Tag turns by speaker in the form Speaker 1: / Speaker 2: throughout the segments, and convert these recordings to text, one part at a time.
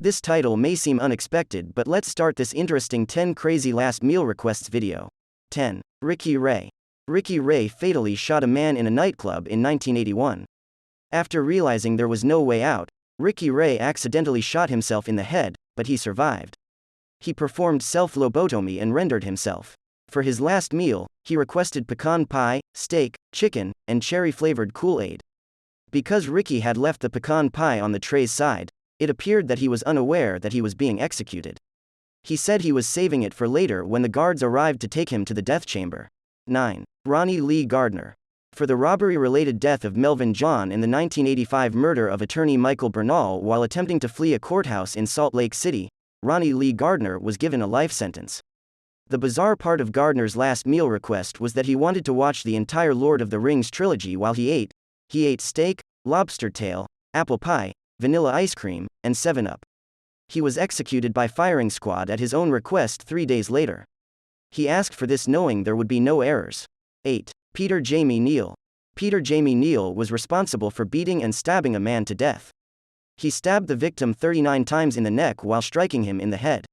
Speaker 1: This title may seem unexpected, but let's start this interesting 10 crazy last meal requests video. 10. Ricky Ray. Ricky Ray fatally shot a man in a nightclub in 1981. After realizing there was no way out, Ricky Ray accidentally shot himself in the head, but he survived. He performed self-lobotomy and rendered himself. For his last meal, he requested pecan pie, steak, chicken, and cherry-flavored Kool-Aid. Because Ricky had left the pecan pie on the tray's side, it appeared that he was unaware that he was being executed. He said he was saving it for later when the guards arrived to take him to the death chamber. 9. Ronnie Lee Gardner. For the robbery-related death of Melvin John and the 1985 murder of attorney Michael Bernal while attempting to flee a courthouse in Salt Lake City, Ronnie Lee Gardner was given a life sentence. The bizarre part of Gardner's last meal request was that he wanted to watch the entire Lord of the Rings trilogy while he ate. He ate steak, lobster tail, apple pie, vanilla ice cream, and 7-Up. He was executed by firing squad at his own request 3 days later. He asked for this knowing there would be no errors. 8. Peter Jamie Neal. Peter Jamie Neal was responsible for beating and stabbing a man to death. He stabbed the victim 39 times in the neck while striking him in the head.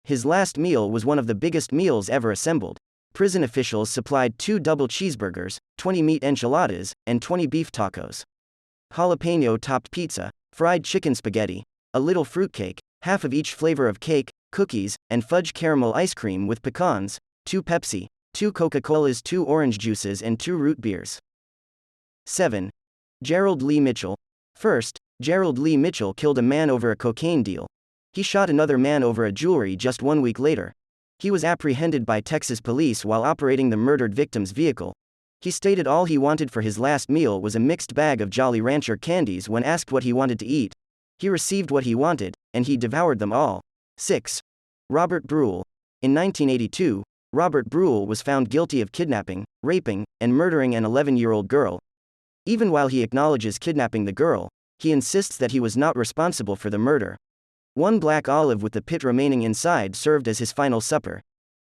Speaker 1: His last meal was one of the biggest meals ever assembled. Prison officials supplied 2 double cheeseburgers, 20 meat enchiladas, and 20 beef tacos. Jalapeno-topped pizza, fried chicken spaghetti, a little fruitcake, half of each flavor of cake, cookies, and fudge caramel ice cream with pecans, 2 Pepsi, 2 Coca-Colas, 2 orange juices, and 2 root beers. 7. Gerald Lee Mitchell. First, Gerald Lee Mitchell killed a man over a cocaine deal. He shot another man over a jewelry just 1 week later. He was apprehended by Texas police while operating the murdered victim's vehicle. He stated all he wanted for his last meal was a mixed bag of Jolly Rancher candies when asked what he wanted to eat. He received what he wanted, and he devoured them all. 6. Robert Bruhl. In 1982, Robert Bruhl was found guilty of kidnapping, raping, and murdering an 11-year-old girl. Even while he acknowledges kidnapping the girl, he insists that he was not responsible for the murder. 1 black olive with the pit remaining inside served as his final supper.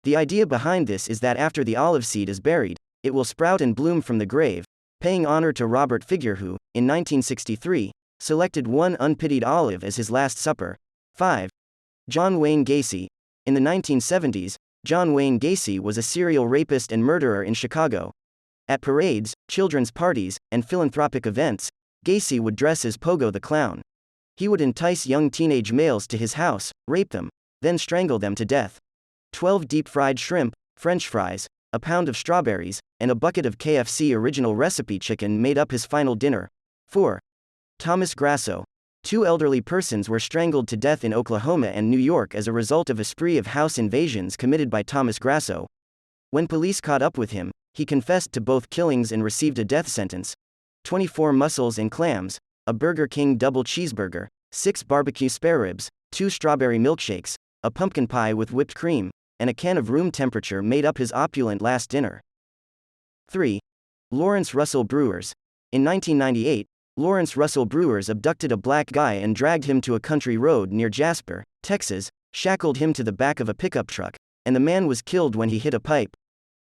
Speaker 1: The idea behind this is that after the olive seed is buried, it will sprout and bloom from the grave, paying honor to Robert Figure who, in 1963, selected 1 unpitied olive as his last supper. 5. John Wayne Gacy. In the 1970s, John Wayne Gacy was a serial rapist and murderer in Chicago. At parades, children's parties, and philanthropic events, Gacy would dress as Pogo the Clown. He would entice young teenage males to his house, rape them, then strangle them to death. 12 deep-fried shrimp, French fries, a pound of strawberries, and a bucket of KFC original recipe chicken made up his final dinner. 4. Thomas Grasso. 2 elderly persons were strangled to death in Oklahoma and New York as a result of a spree of house invasions committed by Thomas Grasso. When police caught up with him, he confessed to both killings and received a death sentence. 24 mussels and clams, a Burger King double cheeseburger, 6 barbecue spare ribs, 2 strawberry milkshakes, a pumpkin pie with whipped cream, and a can of room temperature made up his opulent last dinner. 3. Lawrence Russell Brewers. In 1998, Lawrence Russell Brewers abducted a black guy and dragged him to a country road near Jasper, Texas, shackled him to the back of a pickup truck, and the man was killed when he hit a pipe.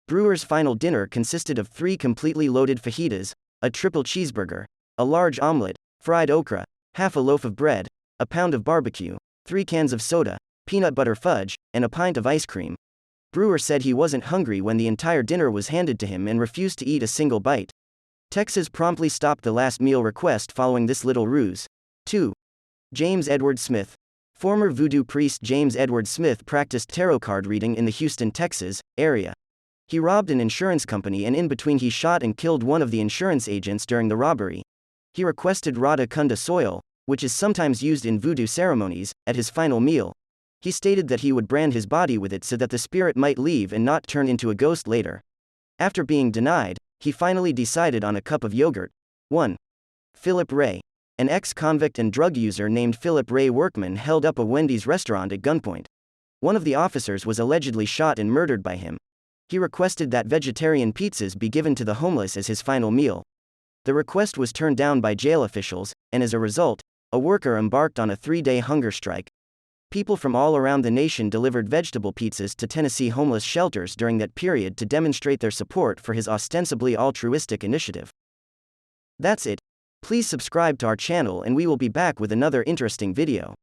Speaker 1: Brewers' final dinner consisted of 3 completely loaded fajitas, a triple cheeseburger, a large omelet, fried okra, half a loaf of bread, a pound of barbecue, 3 cans of soda, peanut butter fudge, and a pint of ice cream. Brewer said he wasn't hungry when the entire dinner was handed to him and refused to eat a single bite. Texas promptly stopped the last meal request following this little ruse. 2. James Edward Smith. Former voodoo priest James Edward Smith practiced tarot card reading in the Houston, Texas, area. He robbed an insurance company and in between he shot and killed one of the insurance agents during the robbery. He requested Radha Kunda soil, which is sometimes used in voodoo ceremonies, at his final meal. He stated that he would brand his body with it so that the spirit might leave and not turn into a ghost later. After being denied, he finally decided on a cup of yogurt. 1. Philip Ray. An ex-convict and drug user named Philip Ray Workman held up a Wendy's restaurant at gunpoint. One of the officers was allegedly shot and murdered by him. He requested that vegetarian pizzas be given to the homeless as his final meal. The request was turned down by jail officials, and as a result, a worker embarked on a 3-day hunger strike. People from all around the nation delivered vegetable pizzas to Tennessee homeless shelters during that period to demonstrate their support for his ostensibly altruistic initiative. That's it. Please subscribe to our channel and we will be back with another interesting video.